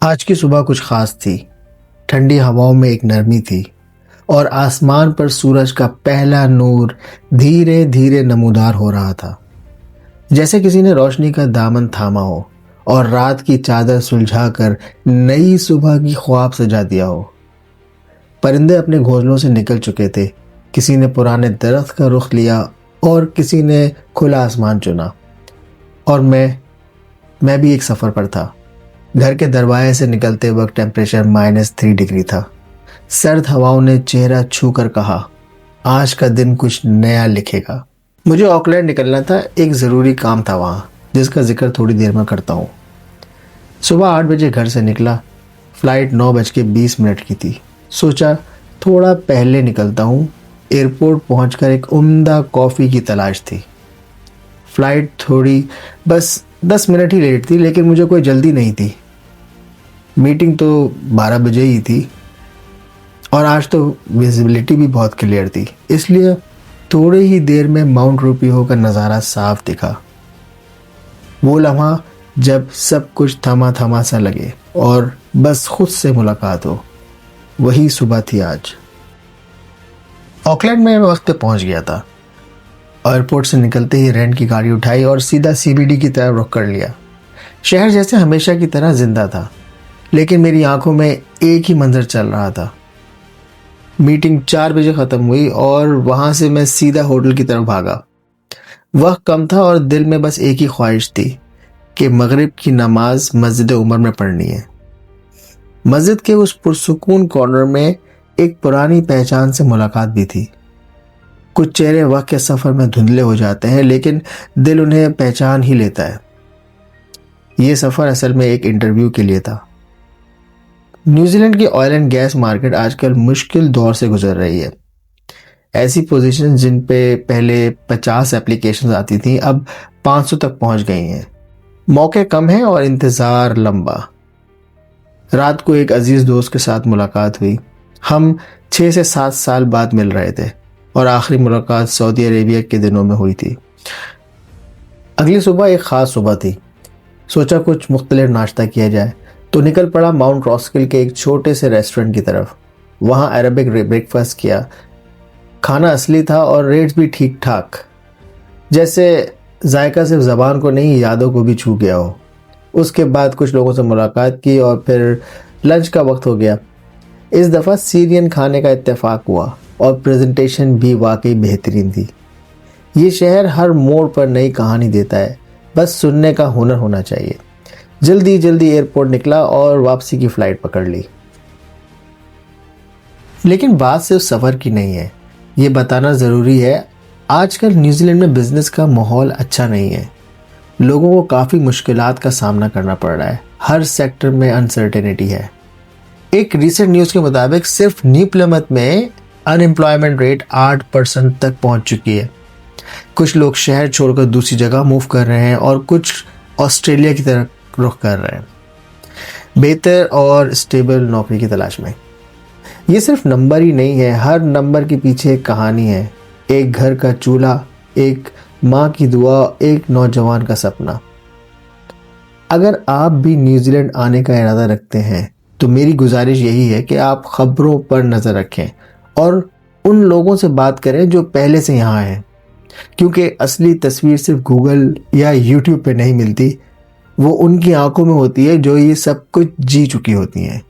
आज की सुबह कुछ खास थी। ठंडी हवाओं में एक नरमी थी और आसमान पर सूरज का पहला नूर धीरे धीरे नमूदार हो रहा था, जैसे किसी ने रोशनी का दामन थामा हो और रात की चादर सुलझाकर नई सुबह की ख्वाब सजा दिया हो। परिंदे अपने घोंसलों से निकल चुके थे। किसी ने पुराने दरख्त का रुख लिया और किसी ने खुला आसमान चुना। और मैं भी एक सफ़र पर था। घर के दरवाजे से निकलते वक्त टेम्परेचर -3 डिग्री था। सर्द हवाओं ने चेहरा छू कर कहा, आज का दिन कुछ नया लिखेगा। मुझे ऑकलैंड निकलना था। एक ज़रूरी काम था वहाँ, जिसका जिक्र थोड़ी देर में करता हूँ। सुबह 8 बजे घर से निकला। फ़्लाइट 9:20 की थी। सोचा थोड़ा पहले निकलता हूँ। एयरपोर्ट पहुँचकर एक उम्दा कॉफ़ी की तलाश थी। फ़्लाइट थोड़ी बस 10 मिनट ही लेट थी, लेकिन मुझे कोई जल्दी नहीं थी। मीटिंग तो 12 बजे ही थी और आज तो विजिबिलिटी भी बहुत क्लियर थी, इसलिए थोड़ी ही देर में माउंट रूपियो का नज़ारा साफ दिखा। वो लम्हा जब सब कुछ थमा थमा सा लगे और बस खुद से मुलाकात हो, वही सुबह थी आज। ऑकलैंड में मैं वक्त पे पहुंच गया था। एयरपोर्ट से निकलते ही रेंट की गाड़ी उठाई और सीधा CBD की तरफ रुख कर लिया। शहर जैसे हमेशा की तरह जिंदा था, लेकिन मेरी आंखों में एक ही मंजर चल रहा था। मीटिंग 4 बजे ख़त्म हुई और वहाँ से मैं सीधा होटल की तरफ भागा। वक्त कम था और दिल में बस एक ही ख्वाहिश थी कि मगरिब की नमाज मस्जिद उमर में पढ़नी है। मस्जिद के उस पुरसुकून कॉर्नर में एक पुरानी पहचान से मुलाकात भी थी। कुछ चेहरे वक्त के सफ़र में धुंधले हो जाते हैं, लेकिन दिल उन्हें पहचान ही लेता है। ये सफ़र असल में एक इंटरव्यू के लिए था। न्यूजीलैंड की ऑयल एंड गैस मार्केट आजकल मुश्किल दौर से गुजर रही है। ऐसी पोजीशन जिन पे पहले 50 एप्लीकेशंस आती थीं, अब 500 तक पहुंच गई हैं। मौके कम हैं और इंतज़ार लंबा। रात को एक अजीज़ दोस्त के साथ मुलाकात हुई। हम 6 से 7 साल बाद मिल रहे थे और आखिरी मुलाकात सऊदी अरेबिया के दिनों में हुई थी। अगली सुबह एक ख़ास सुबह थी। सोचा कुछ मुख्तलिफ नाश्ता किया जाए, तो निकल पड़ा माउंट रॉस्किल के एक छोटे से रेस्टोरेंट की तरफ। वहाँ अरबिक ब्रेकफास्ट किया। खाना असली था और रेट्स भी ठीक ठाक, जैसे जायका सिर्फ ज़बान को नहीं यादों को भी छू गया हो। उसके बाद कुछ लोगों से मुलाकात की और फिर लंच का वक्त हो गया। इस दफ़ा सीरियन खाने का इत्तेफाक हुआ और प्रेजेंटेशन भी वाकई बेहतरीन थी। ये शहर हर मोड़ पर नई कहानी देता है, बस सुनने का हुनर होना चाहिए। जल्दी जल्दी एयरपोर्ट निकला और वापसी की फ़्लाइट पकड़ ली। लेकिन बात सिर्फ सफ़र की नहीं है, ये बताना ज़रूरी है। आजकल न्यूजीलैंड में बिज़नेस का माहौल अच्छा नहीं है। लोगों को काफ़ी मुश्किलात का सामना करना पड़ रहा है। हर सेक्टर में अनसर्टेनिटी है। एक रीसेंट न्यूज़ के मुताबिक सिर्फ न्यू प्लमथ में अनएम्प्लॉयमेंट रेट 8% तक पहुंच चुकी है। कुछ लोग शहर छोड़कर दूसरी जगह मूव कर रहे हैं और कुछ ऑस्ट्रेलिया की तरफ रुख कर रहे हैं, बेहतर और स्टेबल नौकरी की तलाश में। ये सिर्फ नंबर ही नहीं है, हर नंबर के पीछे एक कहानी है। एक घर का चूल्हा, एक माँ की दुआ, एक नौजवान का सपना। अगर आप भी न्यूजीलैंड आने का इरादा रखते हैं, तो मेरी गुजारिश यही है कि आप खबरों पर नज़र रखें और उन लोगों से बात करें जो पहले से यहाँ हैं, क्योंकि असली तस्वीर सिर्फ गूगल या यूट्यूब पे नहीं मिलती। वो उनकी आंखों में होती है जो ये सब कुछ जी चुकी होती हैं।